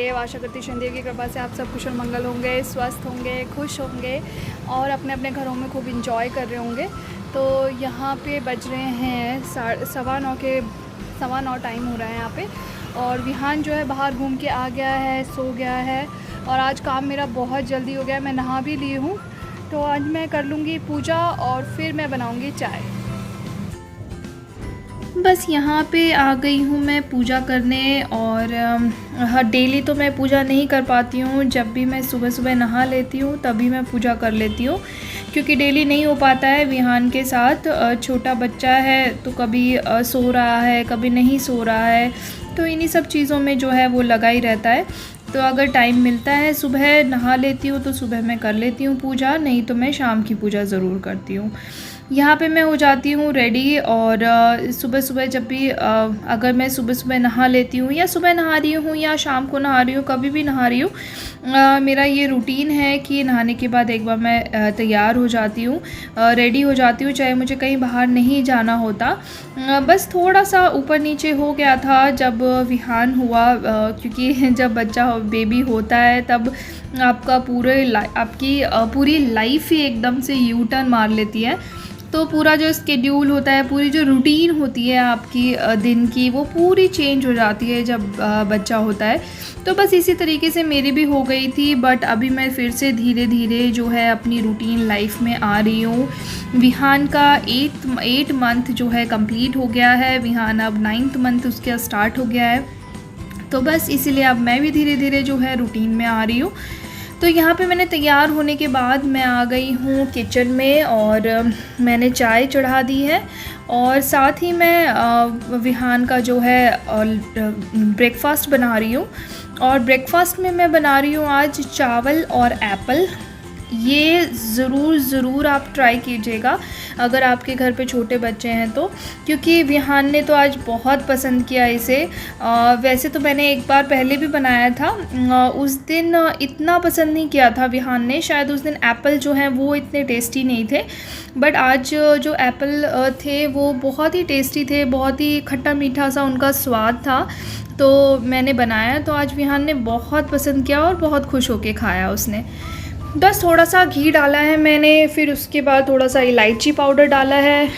महादेव। आशा करती शनिदेव की कृपा से आप सब कुशल मंगल होंगे, स्वस्थ होंगे, खुश होंगे और अपने अपने घरों में खूब इंजॉय कर रहे होंगे। तो यहाँ पे बज रहे हैं 9:15 टाइम हो रहा है यहाँ पे। और विहान जो है बाहर घूम के आ गया है, सो गया है। और आज काम मेरा बहुत जल्दी हो गया है, मैं नहा भी ली हूँ। तो आज मैं कर लूँगी पूजा और फिर मैं बनाऊँगी चाय। बस यहाँ पे आ गई हूँ मैं पूजा करने। और हर डेली तो मैं पूजा नहीं कर पाती हूँ, जब भी मैं सुबह सुबह नहा लेती हूँ तभी मैं पूजा कर लेती हूँ, क्योंकि डेली नहीं हो पाता है विहान के साथ। छोटा बच्चा है तो कभी सो रहा है, कभी नहीं सो रहा है, तो इन्हीं सब चीज़ों में जो है वो लगा ही रहता है। तो अगर टाइम मिलता है सुबह नहा लेती हूँ तो सुबह मैं कर लेती हूँ पूजा, नहीं तो मैं शाम की पूजा ज़रूर करती हूँ। यहाँ पे मैं हो जाती हूँ रेडी। और सुबह सुबह जब भी अगर मैं सुबह सुबह नहा लेती हूँ, या सुबह नहा रही हूँ या शाम को नहा रही हूँ, कभी भी नहा रही हूँ, मेरा ये रूटीन है कि नहाने के बाद एक बार मैं तैयार हो जाती हूँ, रेडी हो जाती हूँ, चाहे मुझे कहीं बाहर नहीं जाना होता। बस थोड़ा सा ऊपर नीचे हो गया था जब विहान हुआ, क्योंकि जब बच्चा बेबी होता है तब आपका आपकी पूरी लाइफ ही एकदम से यू टर्न मार लेती है। तो पूरा जो स्केड्यूल होता है, पूरी जो रूटीन होती है आपकी दिन की, वो पूरी चेंज हो जाती है जब बच्चा होता है। तो बस इसी तरीके से मेरी भी हो गई थी, बट अभी मैं फिर से धीरे धीरे जो है अपनी रूटीन लाइफ में आ रही हूँ। विहान का 8 मंथ जो है कंप्लीट हो गया है, विहान अब 9th मंथ उसका स्टार्ट हो गया है। तो बस इसीलिए अब मैं भी धीरे धीरे जो है रूटीन में आ रही हूँ। तो यहाँ पे मैंने तैयार होने के बाद मैं आ गई हूँ किचन में और मैंने चाय चढ़ा दी है। और साथ ही मैं विहान का जो है ब्रेकफास्ट बना रही हूँ। और ब्रेकफास्ट में मैं बना रही हूँ आज चावल और एप्पल। ये ज़रूर आप ट्राई कीजिएगा अगर आपके घर पे छोटे बच्चे हैं तो, क्योंकि विहान ने तो आज बहुत पसंद किया इसे। वैसे तो मैंने एक बार पहले भी बनाया था, उस दिन इतना पसंद नहीं किया था विहान ने, शायद उस दिन एप्पल जो हैं वो इतने टेस्टी नहीं थे। बट आज जो एप्पल थे वो बहुत ही टेस्टी थे, बहुत ही खट्टा मीठा सा उनका स्वाद था। तो मैंने बनाया तो आज विहान ने बहुत पसंद किया और बहुत खुश होके खाया उसने। बस थोड़ा सा घी डाला है मैंने, फिर उसके बाद थोड़ा सा इलायची पाउडर डाला है।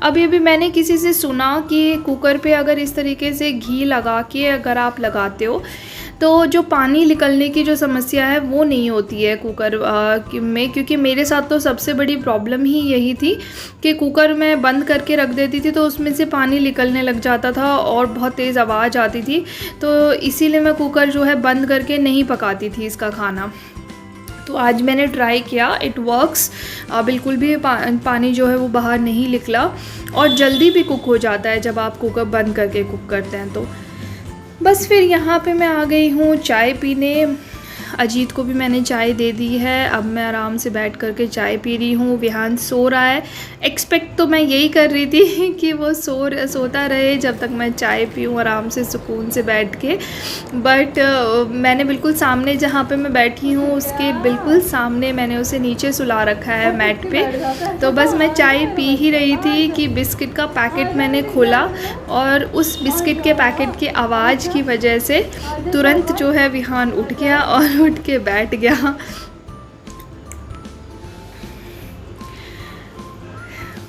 अभी मैंने किसी से सुना कि कुकर पे अगर इस तरीके से घी लगा के अगर आप लगाते हो तो जो पानी निकलने की जो समस्या है वो नहीं होती है कुकर में। क्योंकि मेरे साथ तो सबसे बड़ी प्रॉब्लम ही यही थी कि कुकर में बंद करके रख देती थी तो उसमें से पानी निकलने लग जाता था और बहुत तेज़ आवाज़ आती थी। तो इसीलिए मैं कुकर जो है बंद करके नहीं पकाती थी इसका खाना। तो आज मैंने ट्राई किया, इट वर्क्स। बिल्कुल भी पानी जो है वो बाहर नहीं निकला और जल्दी भी कुक हो जाता है जब आप कुकर बंद करके कुक करते हैं। तो बस फिर यहाँ पे मैं आ गई हूँ चाय पीने। अजीत को भी मैंने चाय दे दी है, अब मैं आराम से बैठ करके चाय पी रही हूँ। विहान सो रहा है, एक्सपेक्ट तो मैं यही कर रही थी कि वो सोता रहे जब तक मैं चाय पीऊँ आराम से सुकून से बैठ के। बट मैंने बिल्कुल सामने जहाँ पे मैं बैठी हूँ उसके बिल्कुल सामने मैंने उसे नीचे सुला रखा है मैट पे। तो बस मैं चाय पी ही रही थी कि बिस्किट का पैकेट मैंने खोला और उस बिस्किट के पैकेट की आवाज़ की वजह से तुरंत जो है विहान उठ गया और उठ के बैठ गया।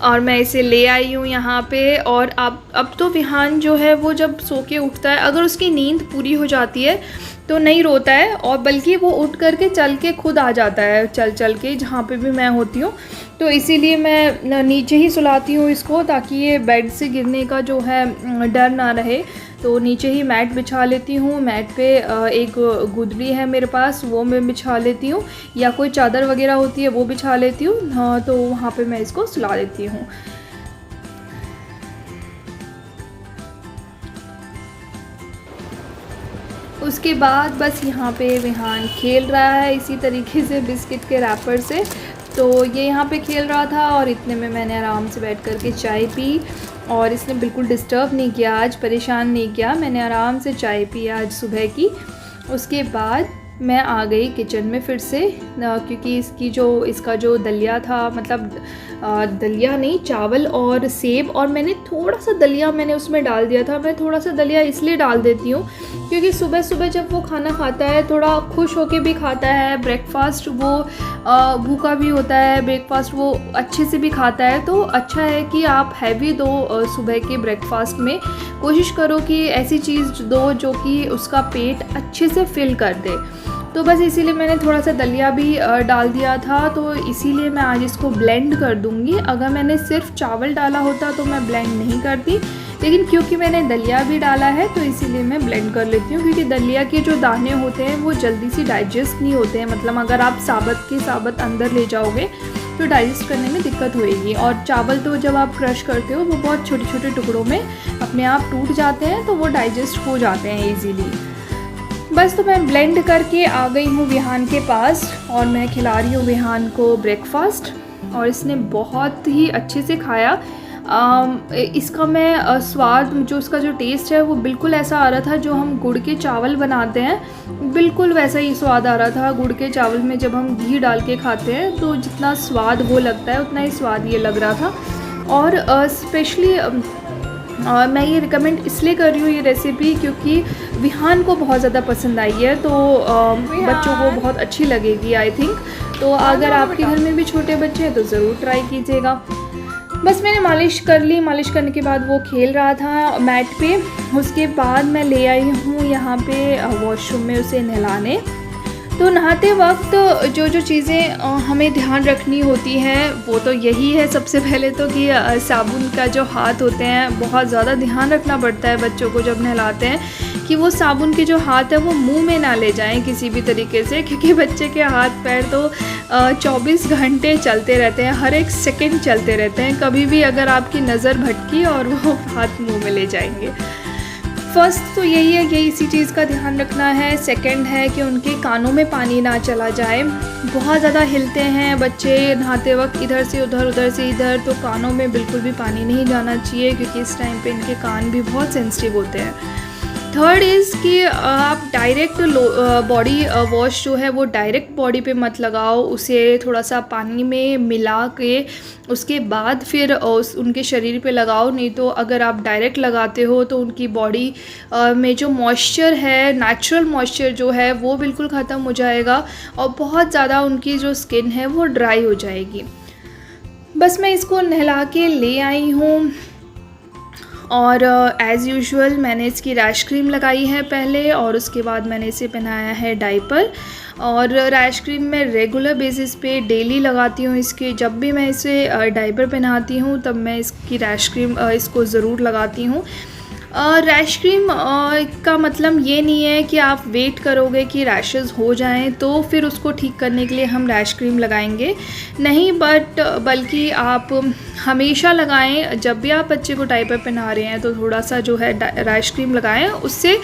और मैं इसे ले आई हूँ यहाँ पे। और अब तो विहान जो है वो जब सो के उठता है, अगर उसकी नींद पूरी हो जाती है तो नहीं रोता है, और बल्कि वो उठ करके चल के खुद आ जाता है, चल के जहाँ पे भी मैं होती हूँ। तो इसीलिए मैं नीचे ही सुलाती हूँ इसको, ताकि ये बेड से गिरने का जो है डर ना रहे। तो नीचे ही मैट बिछा लेती हूँ। मैट पे एक गुदड़ी है मेरे पास, वो मैं बिछा लेती हूँ, या कोई चादर वगैरह होती है वो बिछा लेती हूँ। हाँ, तो वहाँ पे मैं इसको सुला देती हूँ। उसके बाद बस यहाँ पे विहान खेल रहा है इसी तरीके से बिस्किट के रैपर से। तो ये यहाँ पे खेल रहा था और इतने में मैंने आराम से बैठ कर के चाय पी। और इसने बिल्कुल डिस्टर्ब नहीं किया आज, परेशान नहीं किया। मैंने आराम से चाय पी आज सुबह की। उसके बाद मैं आ गई किचन में फिर से, क्योंकि इसका जो दलिया था, मतलब दलिया नहीं, चावल और सेब, और मैंने थोड़ा सा दलिया मैंने उसमें डाल दिया था। मैं थोड़ा सा दलिया इसलिए डाल देती हूँ क्योंकि सुबह सुबह जब वो खाना खाता है थोड़ा खुश होके भी खाता है, ब्रेकफास्ट वो भूखा भी होता है, ब्रेकफास्ट वो अच्छे से भी खाता है। तो अच्छा है कि आप हैवी दो सुबह के ब्रेकफास्ट में, कोशिश करो कि ऐसी चीज़ दो जो कि उसका पेट अच्छे से फिल कर दे। तो बस इसीलिए मैंने थोड़ा सा दलिया भी डाल दिया था, तो इसीलिए मैं आज इसको ब्लेंड कर दूँगी। अगर मैंने सिर्फ चावल डाला होता तो मैं ब्लेंड नहीं करती, लेकिन क्योंकि मैंने दलिया भी डाला है तो इसीलिए मैं ब्लेंड कर लेती हूँ। क्योंकि दलिया के जो दाने होते हैं वो जल्दी से डाइजेस्ट नहीं होते हैं, मतलब अगर आप साबुत के साबुत अंदर ले जाओगे तो डाइजेस्ट करने में दिक्कत होएगी। और चावल तो जब आप क्रश करते हो वो बहुत छोटे छोटे टुकड़ों में अपने आप टूट जाते हैं, तो वो डाइजेस्ट हो जाते हैं ईजीली। बस तो मैं ब्लेंड करके आ गई हूँ विहान के पास और मैं खिला रही हूँ विहान को ब्रेकफास्ट, और इसने बहुत ही अच्छे से खाया। इसका मैं स्वाद, जो इसका जो टेस्ट है वो बिल्कुल ऐसा आ रहा था जो हम गुड़ के चावल बनाते हैं, बिल्कुल वैसा ही स्वाद आ रहा था। गुड़ के चावल में जब हम घी डाल के खाते हैं तो जितना स्वाद वो लगता है उतना ही स्वाद ये लग रहा था। और स्पेशली मैं ये रिकमेंड इसलिए कर रही हूँ ये रेसिपी क्योंकि विहान को बहुत ज़्यादा पसंद आई है, तो बच्चों को बहुत अच्छी लगेगी आई थिंक। तो अगर आपके घर में भी छोटे बच्चे हैं तो ज़रूर ट्राई कीजिएगा। बस मैंने मालिश कर ली, मालिश करने के बाद वो खेल रहा था मैट पे। उसके बाद मैं ले आई हूँ यहाँ पे वॉशरूम में उसे नहलाने। तो नहाते वक्त जो जो चीज़ें हमें ध्यान रखनी होती हैं वो तो यही है सबसे पहले तो कि साबुन का जो हाथ होते हैं बहुत ज़्यादा ध्यान रखना पड़ता है बच्चों को जब नहलाते हैं, कि वो साबुन के जो हाथ है वो मुंह में ना ले जाएं किसी भी तरीके से, क्योंकि बच्चे के हाथ पैर तो 24 घंटे चलते रहते हैं, हर एक सेकंड चलते रहते हैं। कभी भी अगर आपकी नज़र भटकी और वो हाथ मुँह में ले जाएंगे। फर्स्ट तो यही है कि इसी चीज़ का ध्यान रखना है। सेकंड है कि उनके कानों में पानी ना चला जाए। बहुत ज़्यादा हिलते हैं बच्चे नहाते वक्त, इधर से उधर उधर से इधर, तो कानों में बिल्कुल भी पानी नहीं जाना चाहिए क्योंकि इस टाइम पे इनके कान भी बहुत सेंसिटिव होते हैं। थर्ड इज़ कि आप डायरेक्ट बॉडी वॉश जो है वो डायरेक्ट बॉडी पे मत लगाओ, उसे थोड़ा सा पानी में मिला के उसके बाद फिर उनके शरीर पे लगाओ। नहीं तो अगर आप डायरेक्ट लगाते हो तो उनकी बॉडी में जो मॉइस्चर है, नेचुरल मॉइस्चर जो है वो बिल्कुल ख़त्म हो जाएगा और बहुत ज़्यादा उनकी जो स्किन है वो ड्राई हो जाएगी। बस मैं इसको नहला के ले आई हूँ और एज़ यूजुअल मैंने इसकी रैश क्रीम लगाई है पहले, और उसके बाद मैंने इसे पहनाया है डाइपर। और रैश क्रीम मैं रेगुलर बेसिस पे डेली लगाती हूँ इसके। जब भी मैं इसे डाइपर पहनाती हूँ तब मैं इसकी रैश क्रीम इसको ज़रूर लगाती हूँ। रैश क्रीम का मतलब ये नहीं है कि आप वेट करोगे कि रैशेस हो जाएं तो फिर उसको ठीक करने के लिए हम रैश क्रीम लगाएंगे, नहीं, बल्कि आप हमेशा लगाएं। जब भी आप बच्चे को डायपर पहना रहे हैं तो थोड़ा सा जो है रैश क्रीम लगाएं, उससे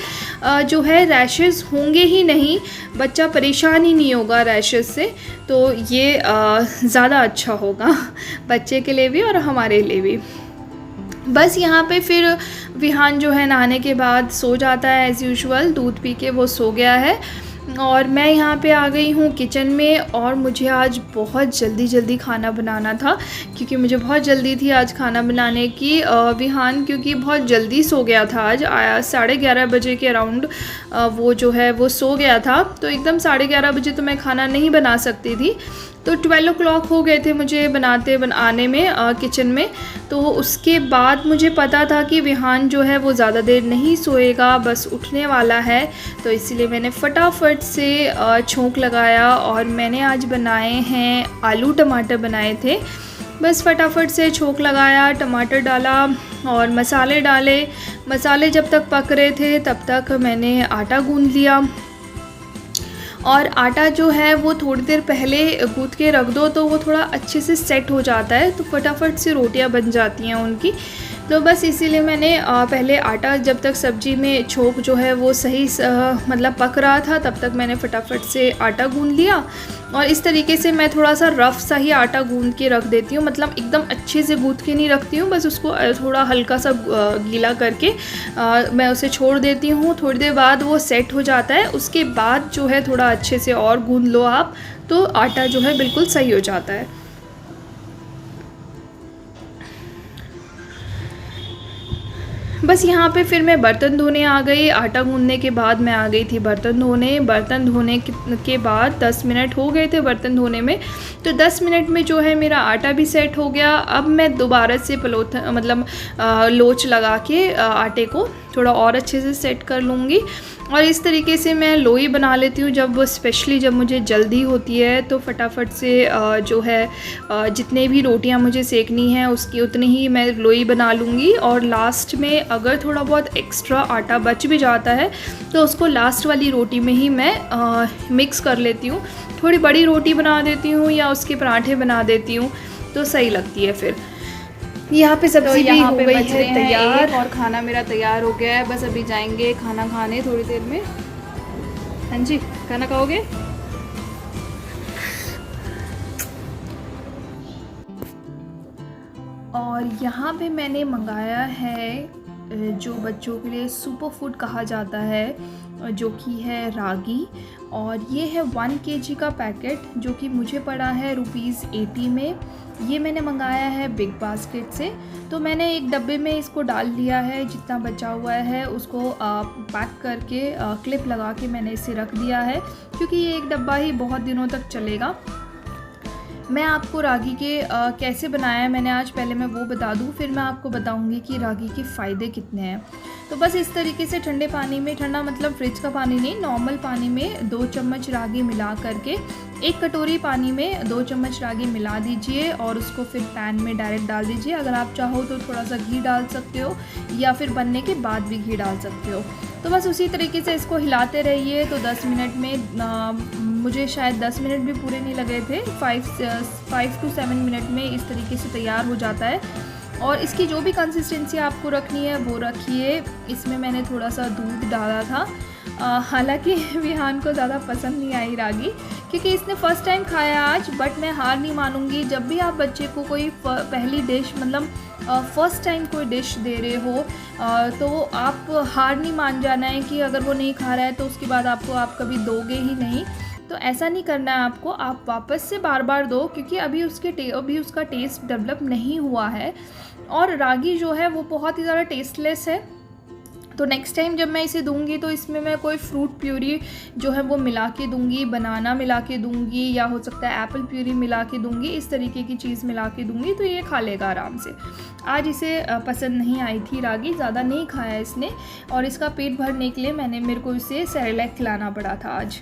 जो है रैशेस होंगे ही नहीं, बच्चा परेशान ही नहीं होगा रैशेस से। तो ये ज़्यादा अच्छा होगा बच्चे के लिए भी और हमारे लिए भी। बस यहाँ पे फिर विहान जो है नहाने के बाद सो जाता है एज़ यूजुअल, दूध पी के वो सो गया है। और मैं यहाँ पे आ गई हूँ किचन में, और मुझे आज बहुत जल्दी खाना बनाना था क्योंकि मुझे बहुत जल्दी थी आज खाना बनाने की। विहान क्योंकि बहुत जल्दी सो गया था, आज 11:30 बजे के अराउंड वो जो है वो सो गया था, तो एकदम 11:30 बजे तो मैं खाना नहीं बना सकती थी। तो 12 o'clock हो गए थे मुझे आने में किचन में। तो उसके बाद मुझे पता था कि विहान जो है वो ज़्यादा देर नहीं सोएगा, बस उठने वाला है, तो इसीलिए मैंने फटाफट से छोंक लगाया। और मैंने आज बनाए हैं आलू टमाटर बनाए थे। बस फटाफट से छोंक लगाया, टमाटर डाला और मसाले डाले। मसाले जब तक पक रहे थे तब तक मैंने आटा गूंद लिया। और आटा जो है वो थोड़ी देर पहले गूंथ के रख दो तो वो थोड़ा अच्छे से सेट हो जाता है, तो फटाफट से रोटियां बन जाती हैं उनकी। तो बस इसीलिए मैंने पहले आटा, जब तक सब्ज़ी में छोंक जो है वो सही मतलब पक रहा था, तब तक मैंने फटाफट से आटा गूँध लिया। और इस तरीके से मैं थोड़ा सा रफ़ सा ही आटा गूँध के रख देती हूँ, मतलब एकदम अच्छे से गूँध के नहीं रखती हूँ, बस उसको थोड़ा हल्का सा गीला करके मैं उसे छोड़ देती हूँ। थोड़ी देर बाद वो सेट हो जाता है, उसके बाद जो है थोड़ा अच्छे से और गूँध लो आप, तो आटा जो है बिल्कुल सही हो जाता है। बस यहाँ पे फिर मैं बर्तन धोने आ गई। आटा गूँधने के बाद मैं आ गई थी बर्तन धोने। बर्तन धोने के बाद 10 मिनट हो गए थे बर्तन धोने में, तो 10 मिनट में जो है मेरा आटा भी सेट हो गया। अब मैं दोबारा से लोच लगा के आटे को थोड़ा और अच्छे से सेट कर लूँगी। और इस तरीके से मैं लोई बना लेती हूँ, स्पेशली जब मुझे जल्दी होती है तो फटाफट से जो है जितने भी रोटियाँ मुझे सेकनी हैं उसकी उतनी ही मैं लोई बना लूँगी। और लास्ट में अगर थोड़ा बहुत एक्स्ट्रा आटा बच भी जाता है तो उसको लास्ट वाली रोटी में ही मैं मिक्स कर लेती हूँ। थोड़ी बड़ी रोटी बना देती हूँ या उसके पराठे बना देती हूँ तो सही लगती है। फिर यहाँ पे सब्ज़ी भी हो गई है तैयार और खाना मेरा तैयार हो गया है। बस अभी जाएंगे खाना खाने थोड़ी देर में। हाँ जी, खाना खाओगे? और यहाँ पे मैंने मंगाया है जो बच्चों के लिए सुपर फूड कहा जाता है, जो कि है रागी। और ये है 1 kg का पैकेट, जो कि मुझे पड़ा है ₹80 में। ये मैंने मंगाया है बिग बास्केट से। तो मैंने एक डब्बे में इसको डाल लिया है, जितना बचा हुआ है उसको पैक करके क्लिप लगा के मैंने इसे रख दिया है, क्योंकि ये एक डब्बा ही बहुत दिनों तक चलेगा। मैं आपको रागी के कैसे बनाया है मैंने आज, पहले मैं वो बता दूं, फिर मैं आपको बताऊंगी कि रागी के फ़ायदे कितने हैं। तो बस इस तरीके से ठंडे पानी में, ठंडा मतलब फ्रिज का पानी नहीं, नॉर्मल पानी में 2 चम्मच रागी मिला करके 1 कटोरी पानी में 2 चम्मच रागी मिला दीजिए और उसको फिर पैन में डायरेक्ट डाल दीजिए। अगर आप चाहो तो थोड़ा सा घी डाल सकते हो या फिर बनने के बाद भी घी डाल सकते हो। तो बस उसी तरीके से इसको हिलाते रहिए। तो 10 मिनट में मुझे शायद 10 मिनट भी पूरे नहीं लगे थे, 5 to 7 मिनट में इस तरीके से तैयार हो जाता है। और इसकी जो भी कंसिस्टेंसी आपको रखनी है वो रखिए। इसमें मैंने थोड़ा सा दूध डाला था, हालांकि विहान को ज़्यादा पसंद नहीं आई रागी, क्योंकि इसने फ़र्स्ट टाइम खाया आज। बट मैं हार नहीं मानूंगी, जब भी आप बच्चे को कोई पहली डिश मतलब फ़र्स्ट टाइम कोई डिश दे रहे हो तो आप हार नहीं मान जाना है कि अगर वो नहीं खा रहा है तो उसके बाद आप कभी दोगे ही नहीं। तो ऐसा नहीं करना है आपको, आप वापस से बार बार दो, क्योंकि अभी उसका टेस्ट डेवलप नहीं हुआ है। और रागी जो है वो बहुत ही ज़्यादा टेस्टलेस है। तो नेक्स्ट टाइम जब मैं इसे दूंगी तो इसमें मैं कोई फ्रूट प्यूरी जो है वो मिला के दूंगी, बनाना मिला के दूंगी, या हो सकता है एप्पल प्यूरी मिला के दूंगी, इस तरीके की चीज़ मिला के दूंगी तो ये खा लेगा आराम से। आज इसे पसंद नहीं आई थी रागी, ज़्यादा नहीं खाया इसने, और इसका पेट भरने के लिए मेरे को इसे सेरेलैक खिलाना पड़ा था आज।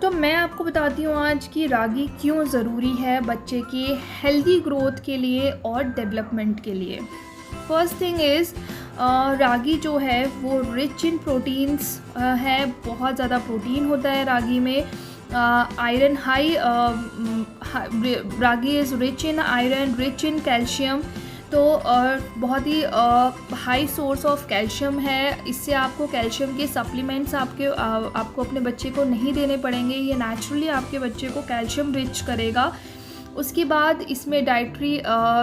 तो मैं आपको बताती हूँ आज कि रागी क्यों ज़रूरी है बच्चे की हेल्दी ग्रोथ के लिए और डेवलपमेंट के लिए। फर्स्ट थिंग इज़ रागी जो है वो रिच इन प्रोटीन्स है, बहुत ज़्यादा प्रोटीन होता है रागी में। Iron ragi is rich in iron, rich in calcium, तो बहुत ही हाई सोर्स ऑफ कैल्शियम है। इससे आपको कैल्शियम के सप्लीमेंट्स आपको अपने बच्चे को नहीं देने पड़ेंगे, ये नेचुरली आपके बच्चे को कैल्शियम रिच करेगा। उसके बाद इसमें डाइट्री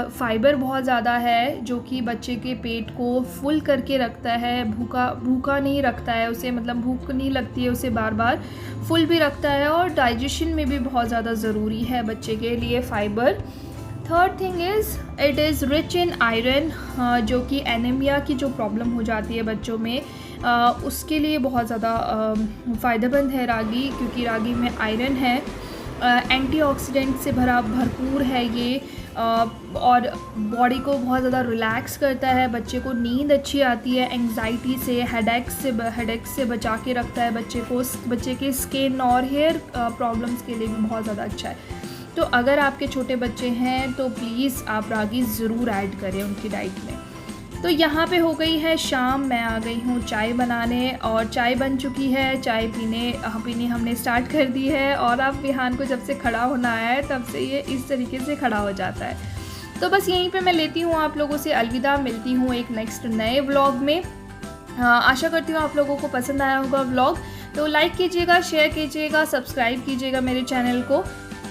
फाइबर बहुत ज़्यादा है, जो कि बच्चे के पेट को फुल करके रखता है, भूखा नहीं रखता है उसे, मतलब भूख नहीं लगती है उसे बार बार, फुल भी रखता है। और डाइजेशन में भी बहुत ज़्यादा ज़रूरी है बच्चे के लिए fibre. Third thing is it is rich in iron, जो कि एनीमिया की जो प्रॉब्लम हो जाती है बच्चों में उसके लिए बहुत ज़्यादा फ़ायदेमंद है रागी, क्योंकि रागी में आयरन है। एंटीऑक्सीडेंट से भरपूर है ये, और बॉडी को बहुत ज़्यादा रिलैक्स करता है, बच्चे को नींद अच्छी आती है, एंग्जाइटी से, हेडेक से बचा के रखता है बच्चे को, बच्चे के स्किन और हेयर प्रॉब्लम्स के लिए भी बहुत ज़्यादा अच्छा है। तो अगर आपके छोटे बच्चे हैं तो प्लीज़ आप रागी ज़रूर ऐड करें उनकी डाइट में। तो यहाँ पे हो गई है शाम, मैं आ गई हूँ चाय बनाने, और चाय बन चुकी है। चाय पीनी हमने स्टार्ट कर दी है। और अब विहान को जब से खड़ा होना आया है तब से ये इस तरीके से खड़ा हो जाता है। तो बस यहीं पे मैं लेती हूँ आप लोगों से अलविदा। मिलती हूँ एक नेक्स्ट नए व्लॉग में। आशा करती हूँ आप लोगों को पसंद आया होगा व्लॉग। तो लाइक कीजिएगा, शेयर कीजिएगा, सब्सक्राइब कीजिएगा मेरे चैनल को।